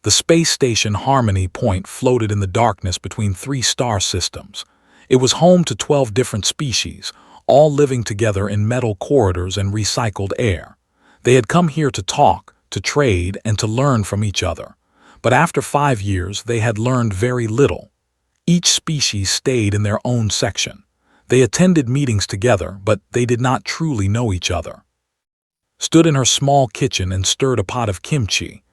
The space station Harmony Point floated in the darkness between 3 star systems. It was home to 12 different species, all living together in metal corridors and recycled air. They had come here to talk, to trade, and to learn from each other. But after 5 years, they had learned very little. Each species stayed in their own section. They attended meetings together, but they did not truly know each other. Stood in her small kitchen and stirred a pot of kimchi.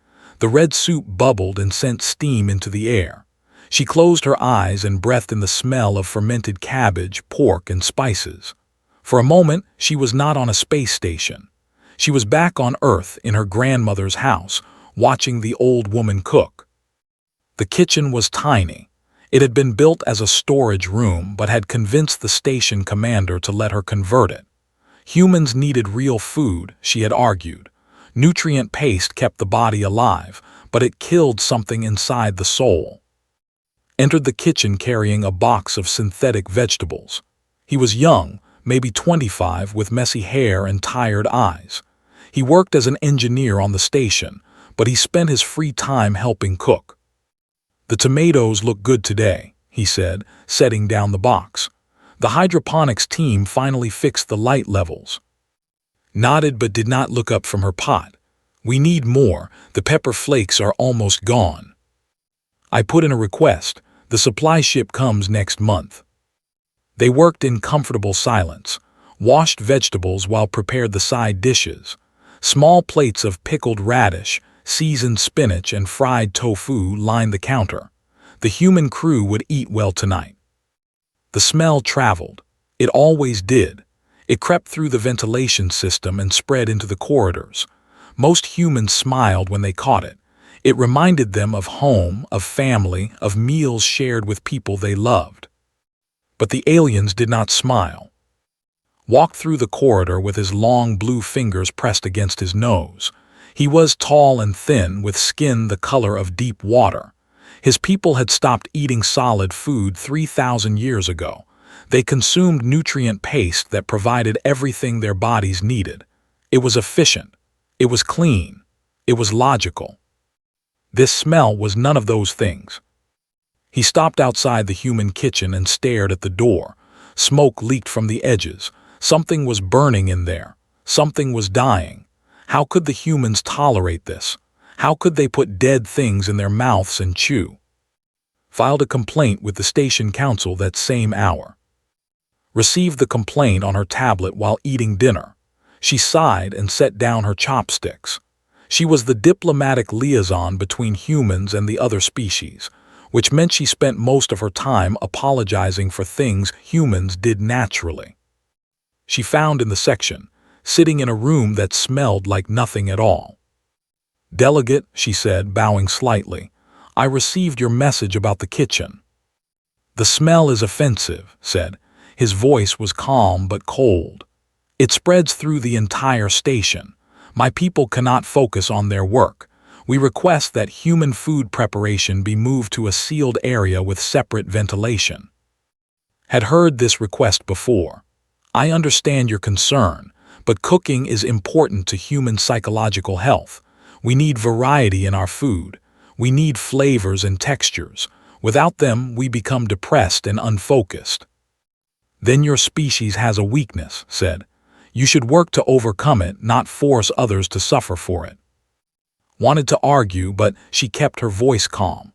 The red soup bubbled and sent steam into the air. She closed her eyes and breathed in the smell of fermented cabbage, pork, and spices. For a moment, she was not on a space station. She was back on Earth in her grandmother's house, watching the old woman cook. The kitchen was tiny. It had been built as a storage room but had convinced the station commander to let her convert it. Humans needed real food, she had argued. Nutrient paste kept the body alive, but it killed something inside the soul. Entered the kitchen carrying a box of synthetic vegetables. He was young, maybe 25, with messy hair and tired eyes. He worked as an engineer on the station, but he spent his free time helping cook. "The tomatoes look good today," he said, setting down the box. "The hydroponics team finally fixed the light levels." Nodded but did not look up from her pot. "We need more. The pepper flakes are almost gone." "I put in a request. The supply ship comes next month." They worked in comfortable silence, washed vegetables while prepared the side dishes. Small plates of pickled radish, seasoned spinach, and fried tofu lined the counter. The human crew would eat well tonight. The smell traveled. It always did. It crept through the ventilation system and spread into the corridors. Most humans smiled when they caught it. It reminded them of home, of family, of meals shared with people they loved. But the aliens did not smile. Walked through the corridor with his long blue fingers pressed against his nose. He was tall and thin, with skin the color of deep water. His people had stopped eating solid food 3,000 years ago. They consumed nutrient paste that provided everything their bodies needed. It was efficient. It was clean. It was logical. This smell was none of those things. He stopped outside the human kitchen and stared at the door. Smoke leaked from the edges. Something was burning in there. Something was dying. How could the humans tolerate this? How could they put dead things in their mouths and chew? Filed a complaint with the station council that same hour. Received the complaint on her tablet while eating dinner. She sighed and set down her chopsticks. She was the diplomatic liaison between humans and the other species, which meant she spent most of her time apologizing for things humans did naturally. She found in the section, sitting in a room that smelled like nothing at all. "Delegate," she said, bowing slightly, "I received your message about the kitchen." "The smell is offensive," said. His voice was calm but cold. "It spreads through the entire station. My people cannot focus on their work. We request that human food preparation be moved to a sealed area with separate ventilation." Had heard this request before. "I understand your concern, but cooking is important to human psychological health. We need variety in our food. We need flavors and textures. Without them, we become depressed and unfocused." "Then your species has a weakness," said. "You should work to overcome it, not force others to suffer for it." Wanted to argue, but she kept her voice calm.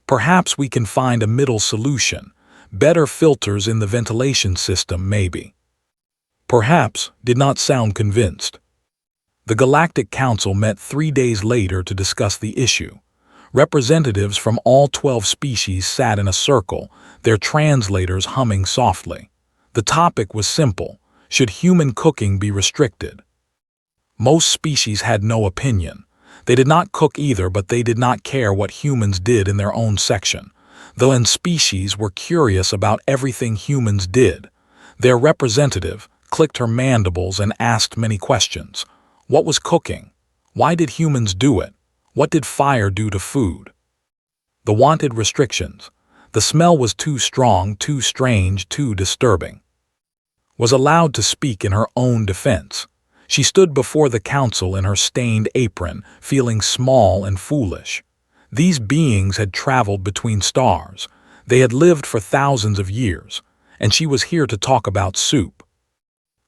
"Perhaps we can find a middle solution. Better filters in the ventilation system, maybe." "Perhaps" did not sound convinced. The Galactic Council met 3 days later to discuss the issue. Representatives from all 12 species sat in a circle, their translators humming softly. The topic was simple: should human cooking be restricted? Most species had no opinion. They did not cook either, but they did not care what humans did in their own section. The species were curious about everything humans did. Their representative clicked her mandibles and asked many questions. What was cooking? Why did humans do it? What did fire do to food? The wanted restrictions. The smell was too strong, too strange, too disturbing. Was allowed to speak in her own defense. She stood before the council in her stained apron, feeling small and foolish. These beings had traveled between stars. They had lived for thousands of years, and she was here to talk about soup.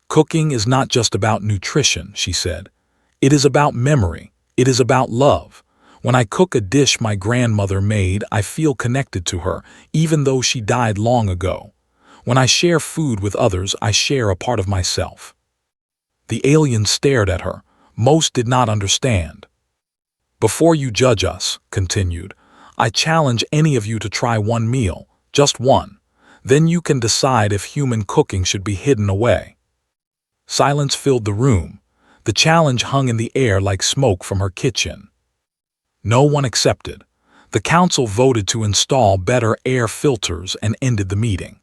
Cooking is not just about nutrition, she said. It is about memory. It is about love. When I cook a dish my grandmother made, I feel connected to her, even though she died long ago. When I share food with others, I share a part of myself. The alien stared at her. Most did not understand. Before you judge us, continued, I challenge any of you to try one meal, just one. Then you can decide if human cooking should be hidden away. Silence filled the room. The challenge hung in the air like smoke from her kitchen. No one accepted. The council voted to install better air filters and ended the meeting.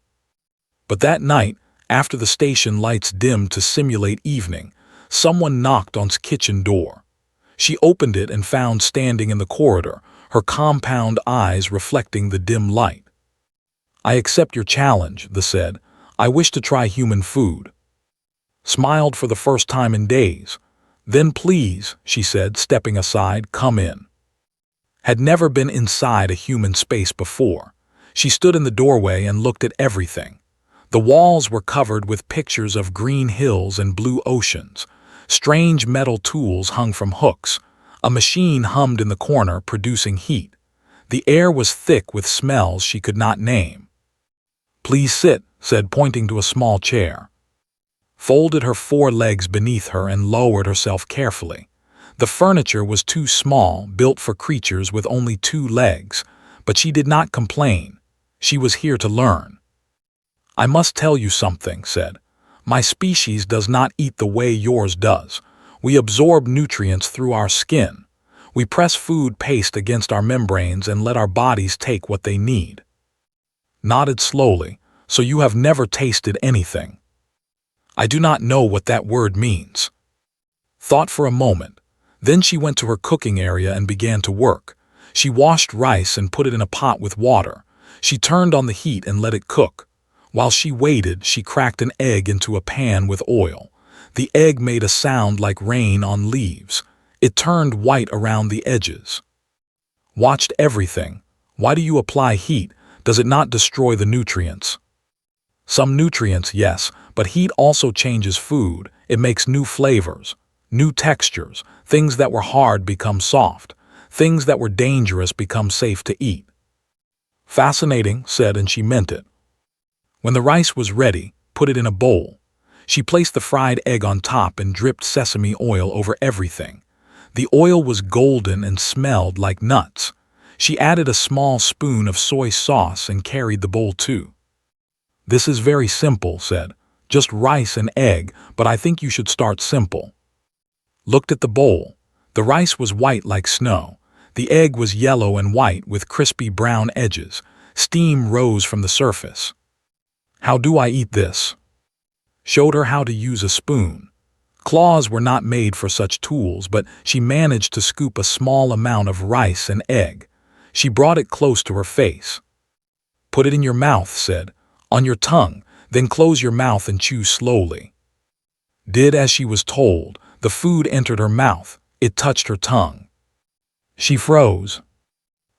But that night, after the station lights dimmed to simulate evening, someone knocked on the kitchen door. She opened it and found standing in the corridor, her compound eyes reflecting the dim light. I accept your challenge, they said. I wish to try human food. Smiled for the first time in days. Then please, she said, stepping aside, come in. Had never been inside a human space before. She stood in the doorway and looked at everything. The walls were covered with pictures of green hills and blue oceans. Strange metal tools hung from hooks. A machine hummed in the corner, producing heat. The air was thick with smells she could not name. Please sit, said, pointing to a small chair. Folded her 4 legs beneath her and lowered herself carefully. The furniture was too small, built for creatures with only 2 legs, but she did not complain. She was here to learn. I must tell you something, said. My species does not eat the way yours does. We absorb nutrients through our skin. We press food paste against our membranes and let our bodies take what they need. Nodded slowly, so you have never tasted anything. I do not know what that word means. Thought for a moment. Then she went to her cooking area and began to work. She washed rice and put it in a pot with water. She turned on the heat and let it cook. While she waited, she cracked an egg into a pan with oil. The egg made a sound like rain on leaves. It turned white around the edges. Watched everything. Why do you apply heat? Does it not destroy the nutrients? Some nutrients, yes, but heat also changes food. It makes new flavors, new textures. Things that were hard become soft. Things that were dangerous become safe to eat. Fascinating, said, and she meant it. When the rice was ready, put it in a bowl. She placed the fried egg on top and dripped sesame oil over everything. The oil was golden and smelled like nuts. She added a small spoon of soy sauce and carried the bowl too. This is very simple, said. Just rice and egg, but I think you should start simple. Looked at the bowl. The rice was white like snow. The egg was yellow and white with crispy brown edges. Steam rose from the surface. How do I eat this? Showed her how to use a spoon. Claws were not made for such tools, but she managed to scoop a small amount of rice and egg. She brought it close to her face. Put it in your mouth, said. On your tongue, then close your mouth and chew slowly. Did as she was told. The food entered her mouth. It touched her tongue. She froze.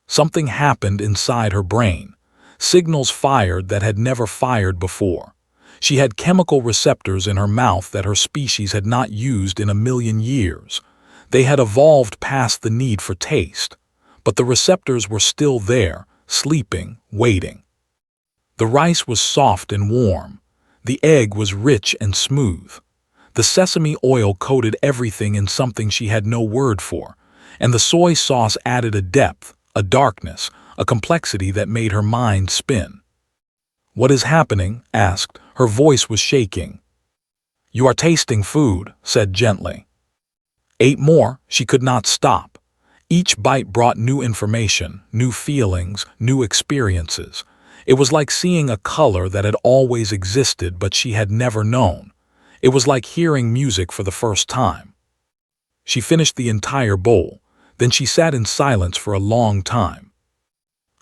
Something happened inside her brain. Signals fired that had never fired before. She had chemical receptors in her mouth that her species had not used in a million years. They had evolved past the need for taste. But the receptors were still there, sleeping, waiting. The rice was soft and warm. The egg was rich and smooth. The sesame oil coated everything in something she had no word for, and the soy sauce added a depth, a darkness, a complexity that made her mind spin. What is happening? Asked. Her voice was shaking. You are tasting food, said gently. Ate more, she could not stop. Each bite brought new information, new feelings, new experiences. It was like seeing a color that had always existed but she had never known. It was like hearing music for the first time. She finished the entire bowl. Then she sat in silence for a long time.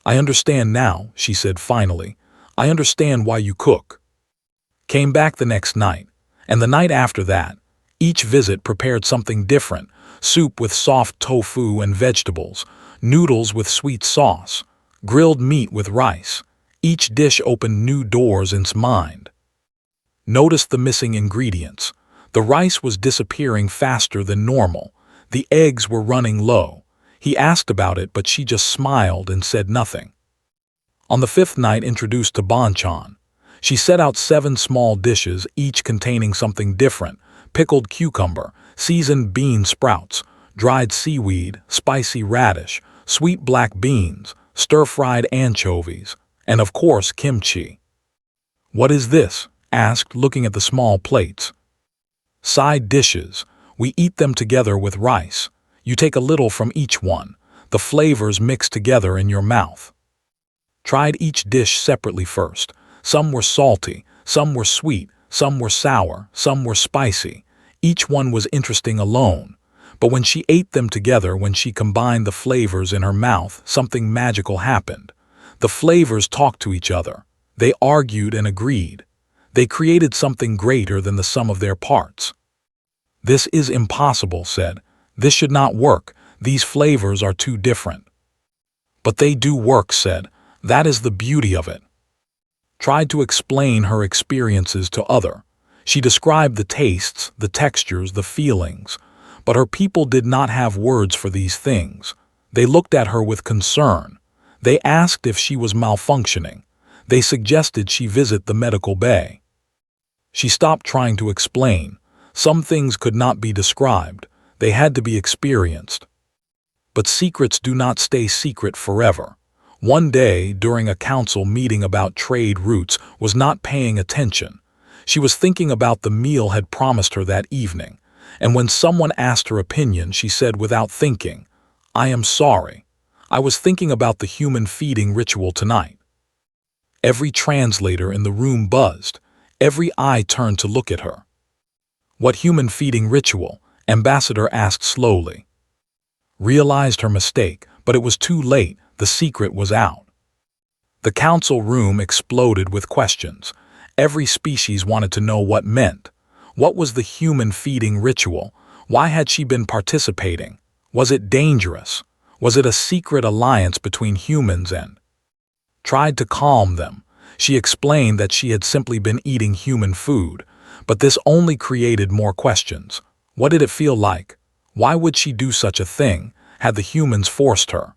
I understand now, she said finally. I understand why you cook. Came back the next night, and the night after that. Each visit prepared something different. Soup with soft tofu and vegetables, noodles with sweet sauce, grilled meat with rice. Each dish opened new doors in his mind. Noticed the missing ingredients. The rice was disappearing faster than normal. The eggs were running low. He asked about it, but she just smiled and said nothing. On the fifth night, introduced to banchan, she set out 7 small dishes, each containing something different: pickled cucumber, seasoned bean sprouts, dried seaweed, spicy radish, sweet black beans, stir-fried anchovies, and of course kimchi. "What is this?" asked, looking at the small plates. "Side dishes. We eat them together with rice. You take a little from each one. The flavors mix together in your mouth." Tried each dish separately first. Some were salty, some were sweet, some were sour, some were spicy. Each one was interesting alone. But when she ate them together, when she combined the flavors in her mouth, something magical happened. The flavors talked to each other. They argued and agreed. They created something greater than the sum of their parts. "This is impossible," said. "This should not work. These flavors are too different." "But they do work," said. "That is the beauty of it." Tried to explain her experiences to other. She described the tastes, the textures, the feelings. But her people did not have words for these things. They looked at her with concern. They asked if she was malfunctioning. They suggested she visit the medical bay. She stopped trying to explain. Some things could not be described. They had to be experienced. But secrets do not stay secret forever. One day, during a council meeting about trade routes, was not paying attention. She was thinking about the meal had promised her that evening, and when someone asked her opinion, she said without thinking, "I am sorry. I was thinking about the human feeding ritual tonight." Every translator in the room buzzed. Every eye turned to look at her. "What human feeding ritual?" Ambassador asked slowly. Realized her mistake, but it was too late. The secret was out. The council room exploded with questions. Every species wanted to know what meant. What was the human feeding ritual? Why had she been participating? Was it dangerous? Was it a secret alliance between humans and... Tried to calm them. She explained that she had simply been eating human food, but this only created more questions. What did it feel like? Why would she do such a thing? Had the humans forced her?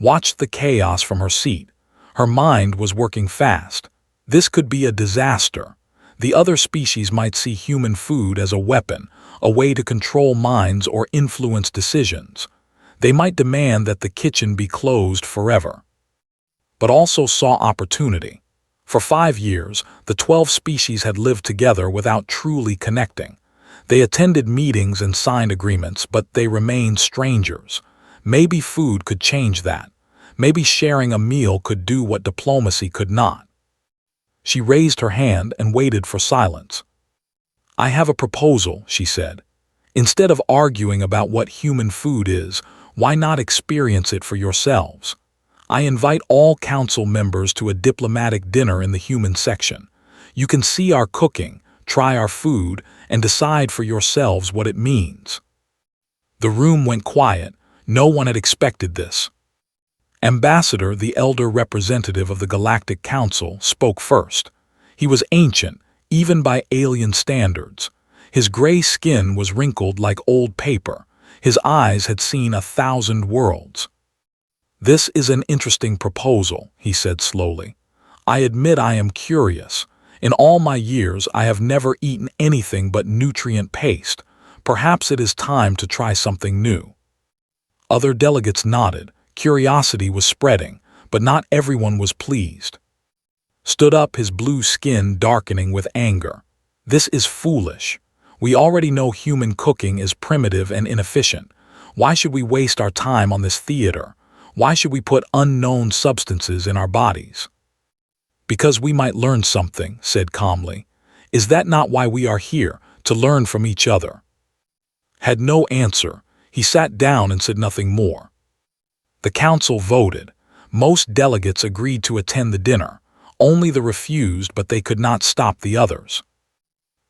Watched the chaos from her seat. Her mind was working fast. This could be a disaster. The other species might see human food as a weapon, a way to control minds or influence decisions. They might demand that the kitchen be closed forever. But also saw opportunity. For 5 years, the 12 species had lived together without truly connecting. They attended meetings and signed agreements, but they remained strangers. Maybe food could change that. Maybe sharing a meal could do what diplomacy could not. She raised her hand and waited for silence. "I have a proposal," she said. "Instead of arguing about what human food is, why not experience it for yourselves? I invite all council members to a diplomatic dinner in the human section. You can see our cooking, try our food, and decide for yourselves what it means." The room went quiet. No one had expected this. Ambassador, the elder representative of the Galactic Council, spoke first. He was ancient, even by alien standards. His gray skin was wrinkled like old paper. His eyes had seen 1,000 worlds. "This is an interesting proposal," he said slowly. "I admit I am curious. In all my years, I have never eaten anything but nutrient paste. Perhaps it is time to try something new." Other delegates nodded. Curiosity was spreading, but not everyone was pleased. Stood up, his blue skin darkening with anger. "This is foolish. We already know human cooking is primitive and inefficient. Why should we waste our time on this theater? Why should we put unknown substances in our bodies?" "Because we might learn something," said calmly. "Is that not why we are here, to learn from each other?" Had no answer. He sat down and said nothing more. The council voted. Most delegates agreed to attend the dinner. Only the refused, but they could not stop the others.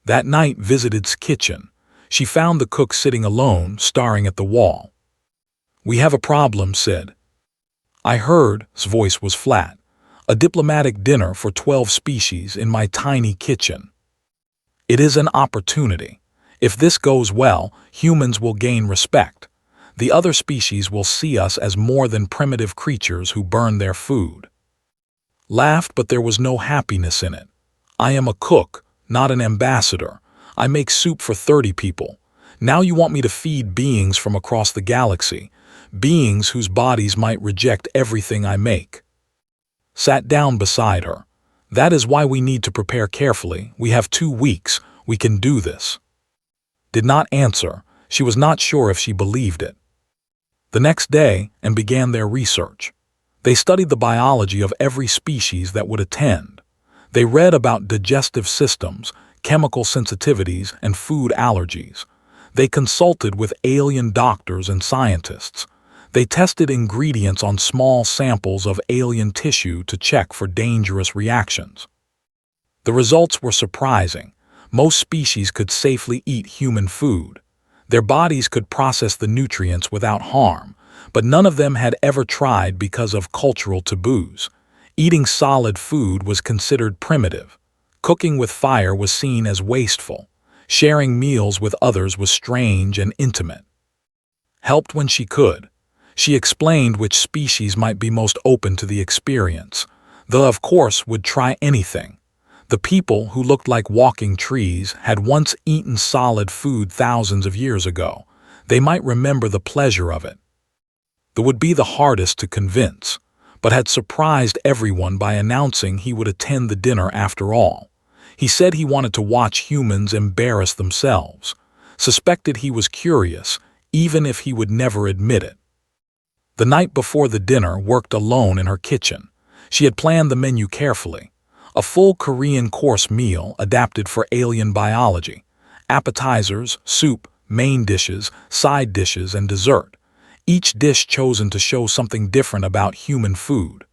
That night visited's kitchen. She found the cook sitting alone, staring at the wall. "We have a problem," said. "I heard," his voice was flat, "a diplomatic dinner for 12 species in my tiny kitchen. It is an opportunity. If this goes well, humans will gain respect. The other species will see us as more than primitive creatures who burn their food." Laughed, but there was no happiness in it. "I am a cook, not an ambassador. I make soup for 30 people. Now you want me to feed beings from across the galaxy, beings whose bodies might reject everything I make." Sat down beside her. "That is why we need to prepare carefully. We have 2 weeks. We can do this." Did not answer. She was not sure if she believed it. The next day, and began their research. They studied the biology of every species that would attend. They read about digestive systems, chemical sensitivities, and food allergies. They consulted with alien doctors and scientists. They tested ingredients on small samples of alien tissue to check for dangerous reactions. The results were surprising. Most species could safely eat human food. Their bodies could process the nutrients without harm, but none of them had ever tried because of cultural taboos. Eating solid food was considered primitive. Cooking with fire was seen as wasteful. Sharing meals with others was strange and intimate. Helped when she could. She explained which species might be most open to the experience. They, of course, would try anything. The people, who looked like walking trees, had once eaten solid food thousands of years ago. They might remember the pleasure of it. They would be the hardest to convince, but had surprised everyone by announcing he would attend the dinner after all. He said he wanted to watch humans embarrass themselves. Suspected he was curious, even if he would never admit it. The night before the dinner, worked alone in her kitchen. She had planned the menu carefully. A full Korean course meal adapted for alien biology. Appetizers, soup, main dishes, side dishes, and dessert. Each dish chosen to show something different about human food.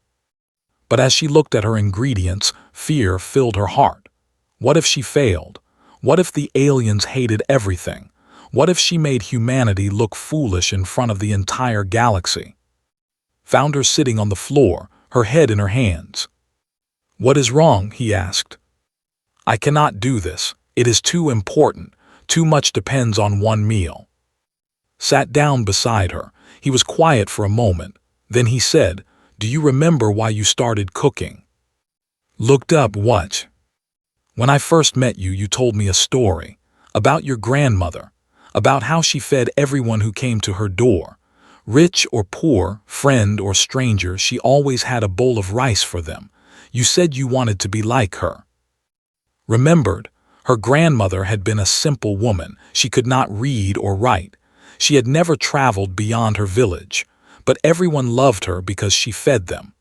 But as she looked at her ingredients, fear filled her heart. What if she failed? What if the aliens hated everything? What if she made humanity look foolish in front of the entire galaxy? Found her sitting on the floor, her head in her hands. "What is wrong?" he asked. "I cannot do this. It is too important. Too much depends on one meal." Sat down beside her. He was quiet for a moment. Then he said, "Do you remember why you started cooking?" Looked up. "What?" "When I first met you, you told me a story. About your grandmother. About how she fed everyone who came to her door. Rich or poor, friend or stranger, she always had a bowl of rice for them. You said you wanted to be like her." Remembered, her grandmother had been a simple woman. She could not read or write. She had never traveled beyond her village, but everyone loved her because she fed them,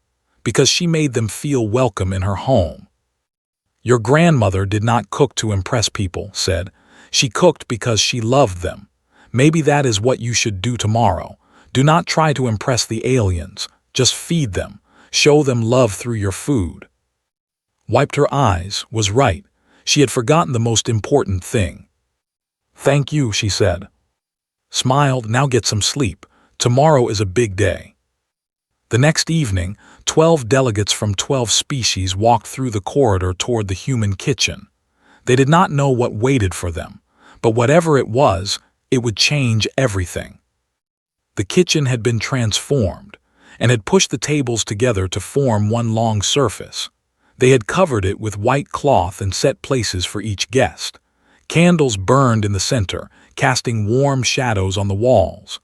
because she made them feel welcome in her home. "Your grandmother did not cook to impress people," said. "She cooked because she loved them. Maybe that is what you should do tomorrow. Do not try to impress the aliens. Just feed them. Show them love through your food." Wiped her eyes. Was right. She had forgotten the most important thing. "Thank you," she said. Smiled. "Now get some sleep. Tomorrow is a big day." The next evening, 12 delegates from 12 species walked through the corridor toward the human kitchen. They did not know what waited for them, but whatever it was, it would change everything. The kitchen had been transformed, and had pushed the tables together to form one long surface. They had covered it with white cloth and set places for each guest. Candles burned in the center, casting warm shadows on the walls.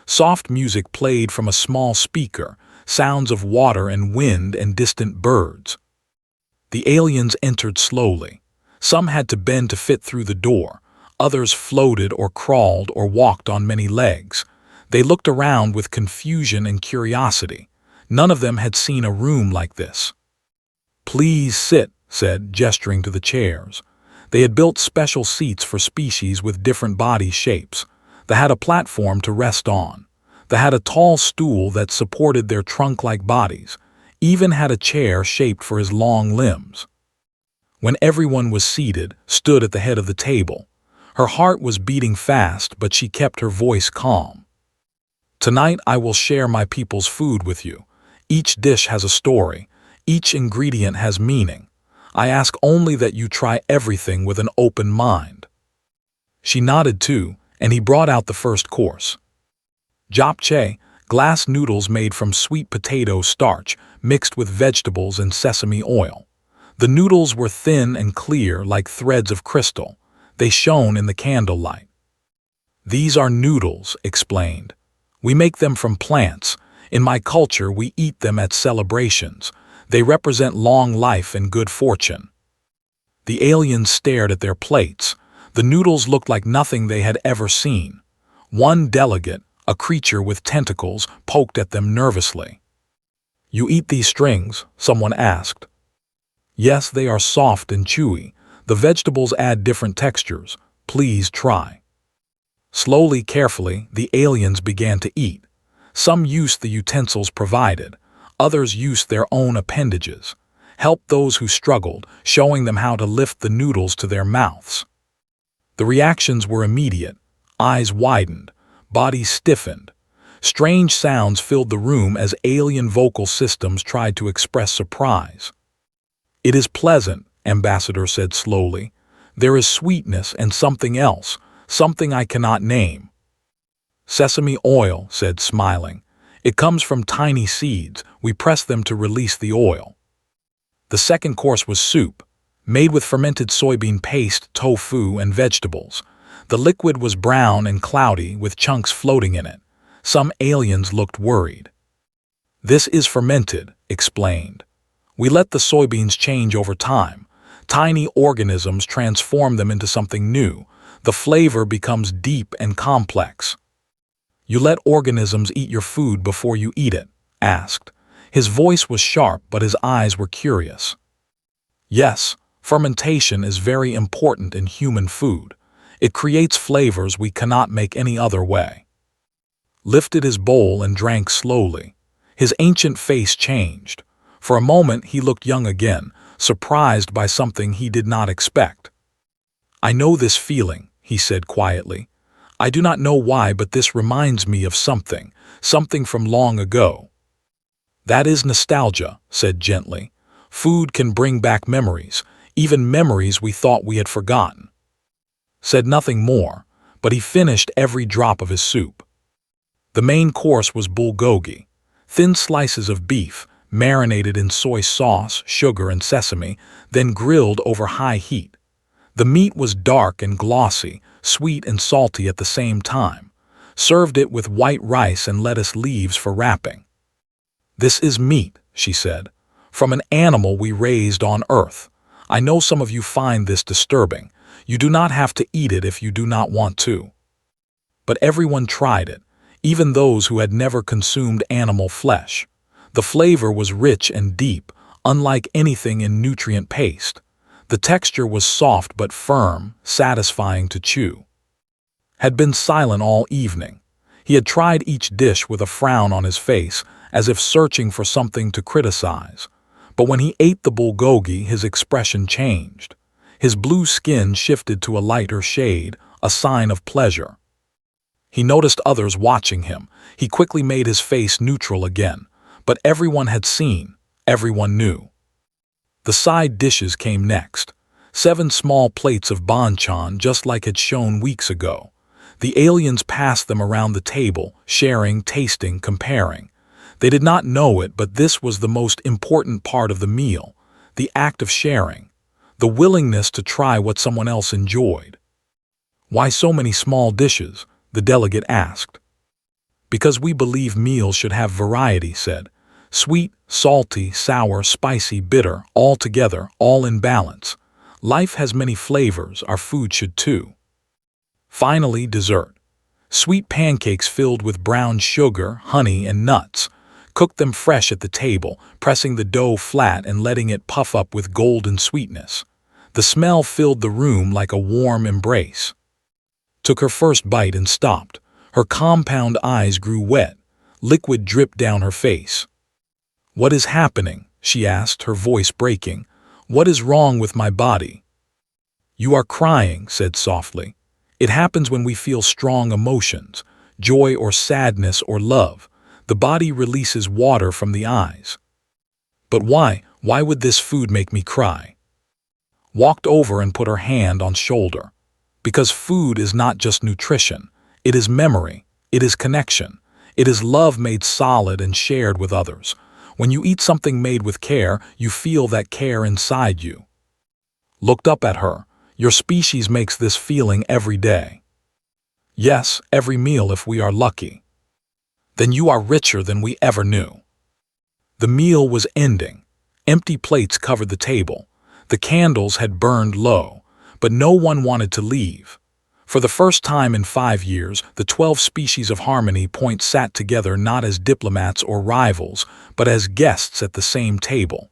Soft music played from a small speaker, sounds of water and wind and distant birds. The aliens entered slowly. Some had to bend to fit through the door. Others floated or crawled or walked on many legs. They looked around with confusion and curiosity. None of them had seen a room like this. "Please sit," said, gesturing to the chairs. They had built special seats for species with different body shapes. They had a platform to rest on. They had a tall stool that supported their trunk-like bodies. Even had a chair shaped for his long limbs. When everyone was seated, stood at the head of the table. Her heart was beating fast, but she kept her voice calm. Tonight I will share my people's food with you. Each dish has a story. Each ingredient has meaning. I ask only that you try everything with an open mind." She nodded too, and he brought out the first course. Japchae, glass noodles made from sweet potato starch mixed with vegetables and sesame oil. The noodles were thin and clear like threads of crystal. They shone in the candlelight. "These are noodles," explained. "We make them from plants. In my culture, we eat them at celebrations. They represent long life and good fortune." The aliens stared at their plates. The noodles looked like nothing they had ever seen. One delegate, a creature with tentacles, poked at them nervously. "You eat these strings?" someone asked. "Yes, they are soft and chewy. The vegetables add different textures. Please try." Slowly, carefully, the aliens began to eat. Some used the utensils provided. Others used their own appendages. Helped those who struggled, showing them how to lift the noodles to their mouths. The reactions were immediate. Eyes widened. Bodies stiffened. Strange sounds filled the room as alien vocal systems tried to express surprise. "It is pleasant," Ambassador said slowly. "There is sweetness and something else, something I cannot name." "Sesame oil," said smiling. "It comes from tiny seeds. We press them to release the oil." The second course was soup, made with fermented soybean paste, tofu, and vegetables. The liquid was brown and cloudy with chunks floating in it. Some aliens looked worried. "This is fermented," explained. "We let the soybeans change over time. Tiny organisms transform them into something new. The flavor becomes deep and complex." "You let organisms eat your food before you eat it?" asked. His voice was sharp, but his eyes were curious. "Yes, fermentation is very important in human food. It creates flavors we cannot make any other way." Lifted his bowl and drank slowly. His ancient face changed. For a moment he looked young again, surprised by something he did not expect. "I know this feeling," he said quietly. "I do not know why, but this reminds me of something from long ago." "That is nostalgia," said gently. "Food can bring back memories, even memories we thought we had forgotten." Said nothing more, but he finished every drop of his soup. The main course was bulgogi, thin slices of beef, marinated in soy sauce, sugar, and sesame, then grilled over high heat. The meat was dark and glossy, sweet and salty at the same time. Served it with white rice and lettuce leaves for wrapping. "This is meat," she said, "from an animal we raised on Earth. I know some of you find this disturbing. You do not have to eat it if you do not want to." But everyone tried it, even those who had never consumed animal flesh. The flavor was rich and deep, unlike anything in nutrient paste. The texture was soft but firm, satisfying to chew. Had been silent all evening. He had tried each dish with a frown on his face, as if searching for something to criticize. But when he ate the bulgogi, his expression changed. His blue skin shifted to a lighter shade, a sign of pleasure. He noticed others watching him. He quickly made his face neutral again. But everyone had seen, everyone knew. The side dishes came next. 7 small plates of banchan, just like had shown weeks ago. The aliens passed them around the table, sharing, tasting, comparing. They did not know it, but this was the most important part of the meal, the act of sharing, the willingness to try what someone else enjoyed. "Why so many small dishes?" the delegate asked. "Because we believe meals should have variety," said. "Sweet, salty, sour, spicy, bitter, all together, all in balance. Life has many flavors, our food should too." Finally, dessert. Sweet pancakes filled with brown sugar, honey, and nuts. Cooked them fresh at the table, pressing the dough flat and letting it puff up with golden sweetness. The smell filled the room like a warm embrace. Took her first bite and stopped. Her compound eyes grew wet. Liquid dripped down her face. "What is happening?" she asked, her voice breaking. "What is wrong with my body?" "You are crying," said softly. "It happens when we feel strong emotions. joy or sadness or love, the body releases water from the eyes. But why? Why would this food make me cry? Walked over and put her hand on shoulder. Because food is not just nutrition. It is memory. It is connection. It is love made solid and shared with others. When you eat something made with care, you feel that care inside you. Looked up at her. Your species makes this feeling every day. Yes, every meal if we are lucky. Then you are richer than we ever knew. The meal was ending. Empty plates covered the table. The candles had burned low, but no one wanted to leave. For the first time in 5 years, the 12 species of Harmony Point sat together not as diplomats or rivals, but as guests at the same table.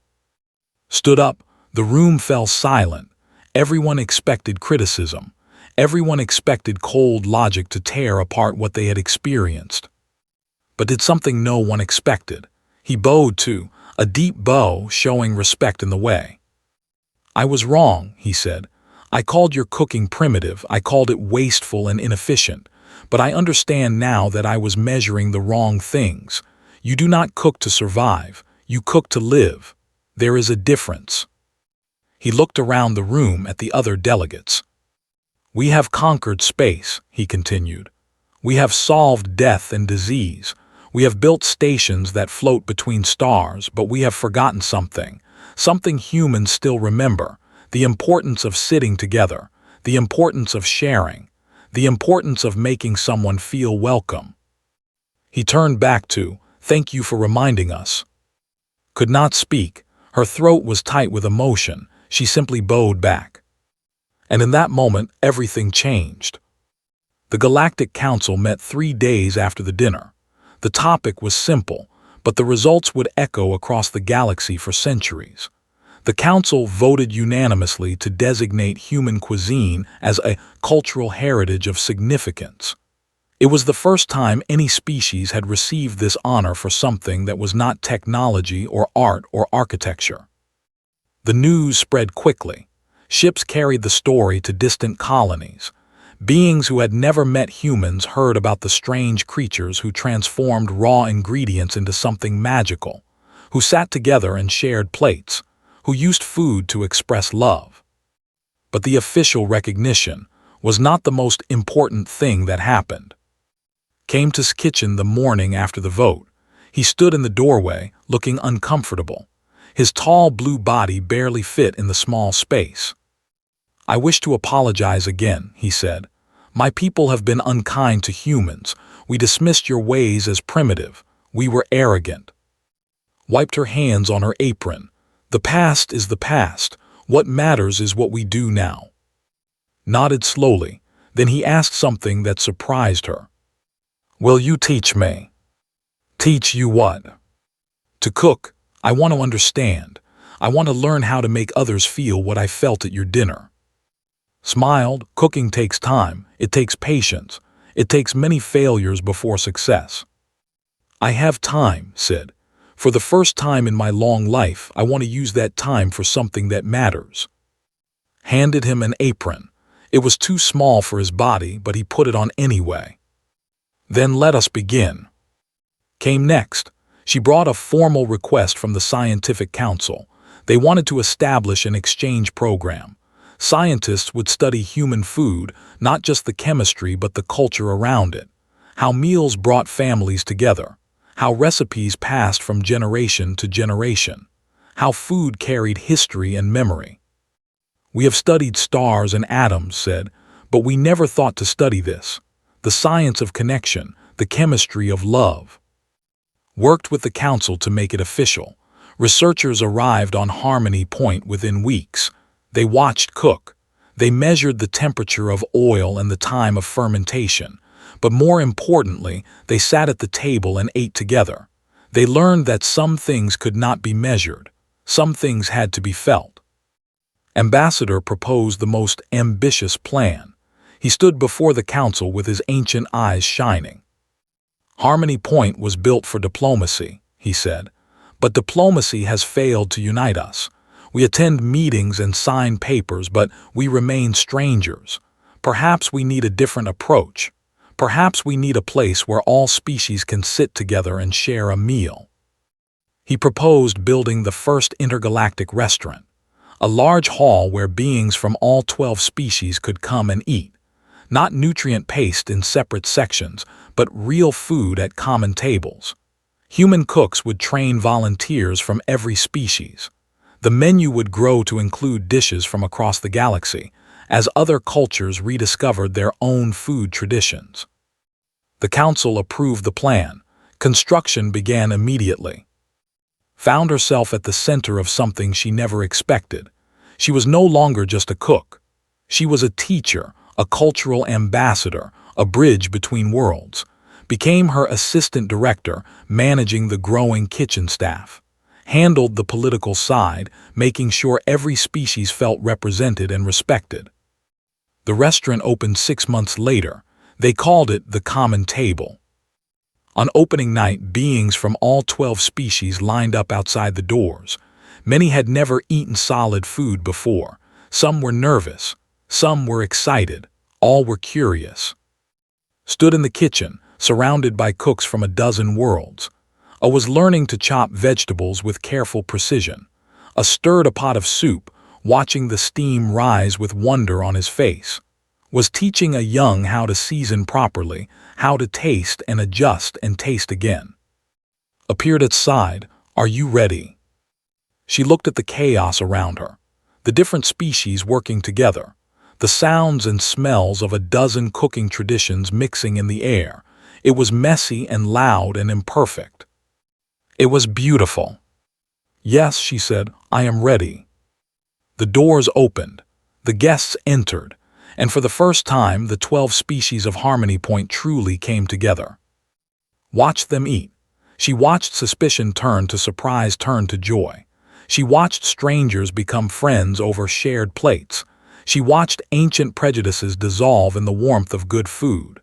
Stood up, the room fell silent. Everyone expected criticism. Everyone expected cold logic to tear apart what they had experienced. But did something no one expected. He bowed too, a deep bow showing respect in the way. I was wrong, he said. I called your cooking primitive, I called it wasteful and inefficient, but I understand now that I was measuring the wrong things. You do not cook to survive, you cook to live. There is a difference. He looked around the room at the other delegates. We have conquered space, he continued. We have solved death and disease. We have built stations that float between stars, but we have forgotten something humans still remember, the importance of sitting together, the importance of sharing, the importance of making someone feel welcome. He turned back to, thank you for reminding us. Could not speak, her throat was tight with emotion, she simply bowed back. And in that moment, everything changed. The Galactic Council met 3 days after the dinner. The topic was simple, but the results would echo across the galaxy for centuries. The Council voted unanimously to designate human cuisine as a cultural heritage of significance. It was the first time any species had received this honor for something that was not technology or art or architecture. The news spread quickly. Ships carried the story to distant colonies. Beings who had never met humans heard about the strange creatures who transformed raw ingredients into something magical, who sat together and shared plates, who used food to express love. But the official recognition was not the most important thing that happened. Came to his kitchen the morning after the vote. He stood in the doorway, looking uncomfortable. His tall blue body barely fit in the small space. I wish to apologize again, he said. My people have been unkind to humans. We dismissed your ways as primitive. We were arrogant. Wiped her hands on her apron. The past is the past. What matters is what we do now. Nodded slowly. Then he asked something that surprised her. Will you teach me? Teach you what? To cook. I want to understand. I want to learn how to make others feel what I felt at your dinner. Smiled. Cooking takes time. It takes patience. It takes many failures before success. I have time, said. For the first time in my long life, I want to use that time for something that matters. Handed him an apron. It was too small for his body, but he put it on anyway. Then let us begin. Came next. She brought a formal request from the Scientific Council. They wanted to establish an exchange program. Scientists would study human food, not just the chemistry but the culture around it. How meals brought families together. How recipes passed from generation to generation. How food carried history and memory. We have studied stars and atoms, said, but we never thought to study this. The science of connection, the chemistry of love. Worked with the council to make it official. Researchers arrived on Harmony Point within weeks. They watched cook. They measured the temperature of oil and the time of fermentation. But more importantly, they sat at the table and ate together. They learned that some things could not be measured. Some things had to be felt. Ambassador proposed the most ambitious plan. He stood before the council with his ancient eyes shining. Harmony Point was built for diplomacy, he said. But diplomacy has failed to unite us. We attend meetings and sign papers, but we remain strangers. Perhaps we need a different approach. Perhaps we need a place where all species can sit together and share a meal. He proposed building the first intergalactic restaurant, a large hall where beings from all 12 species could come and eat, not nutrient-paced in separate sections, but real food at common tables. Human cooks would train volunteers from every species. The menu would grow to include dishes from across the galaxy, as other cultures rediscovered their own food traditions. The council approved the plan. Construction began immediately. Found herself at the center of something she never expected. She was no longer just a cook. She was a teacher, a cultural ambassador, a bridge between worlds. Became her assistant director, managing the growing kitchen staff. Handled the political side, making sure every species felt represented and respected. The restaurant opened 6 months later. They called it the Common Table. On opening night, beings from all 12 species lined up outside the doors. Many had never eaten solid food before. Some were nervous. Some were excited. All were curious. Stood in the kitchen, surrounded by cooks from a dozen worlds. A was learning to chop vegetables with careful precision. A stirred a pot of soup, watching the steam rise with wonder on his face. Was teaching a young how to season properly, how to taste and adjust and taste again. Appeared at side, "Are you ready?" She looked at the chaos around her, the different species working together, the sounds and smells of a dozen cooking traditions mixing in the air. It was messy and loud and imperfect. It was beautiful. "Yes," she said, "I am ready." The doors opened. The guests entered. And for the first time, the 12 species of Harmony Point truly came together. Watched them eat. She watched suspicion turn to surprise, turn to joy. She watched strangers become friends over shared plates. She watched ancient prejudices dissolve in the warmth of good food.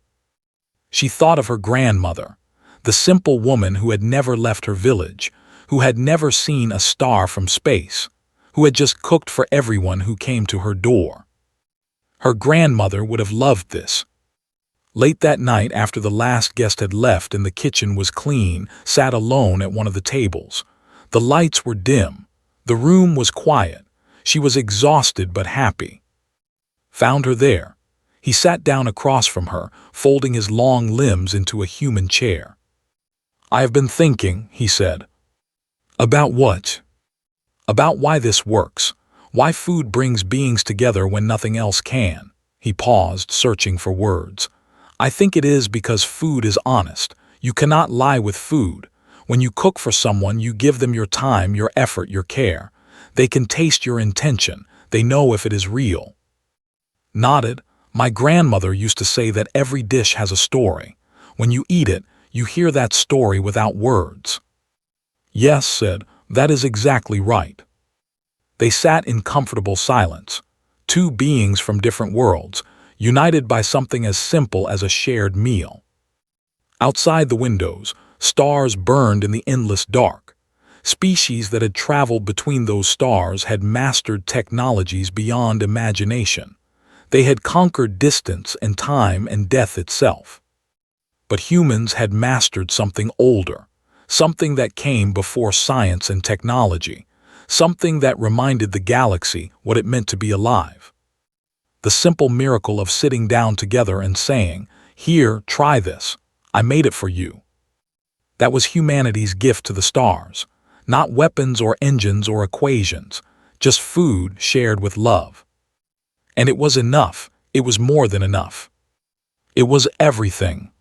She thought of her grandmother, the simple woman who had never left her village, who had never seen a star from space, who had just cooked for everyone who came to her door. Her grandmother would have loved this. Late that night, after the last guest had left and the kitchen was clean, sat alone at one of the tables. The lights were dim. The room was quiet. She was exhausted but happy. Found her there. He sat down across from her, folding his long limbs into a human chair. "I have been thinking," he said. "About what?" "About why this works. Why food brings beings together when nothing else can." He paused, searching for words. "I think it is because food is honest. You cannot lie with food. When you cook for someone, you give them your time, your effort, your care. They can taste your intention. They know if it is real." Nodded. "My grandmother used to say that every dish has a story. When you eat it, you hear that story without words." "Yes," said, "that is exactly right." They sat in comfortable silence, two beings from different worlds, united by something as simple as a shared meal. Outside the windows, stars burned in the endless dark. Species that had traveled between those stars had mastered technologies beyond imagination. They had conquered distance and time and death itself. But humans had mastered something older, something that came before science and technology, something that reminded the galaxy what it meant to be alive. The simple miracle of sitting down together and saying, "Here, try this. I made it for you." That was humanity's gift to the stars. Not weapons or engines or equations, just food shared with love. And it was enough. It was more than enough. It was everything.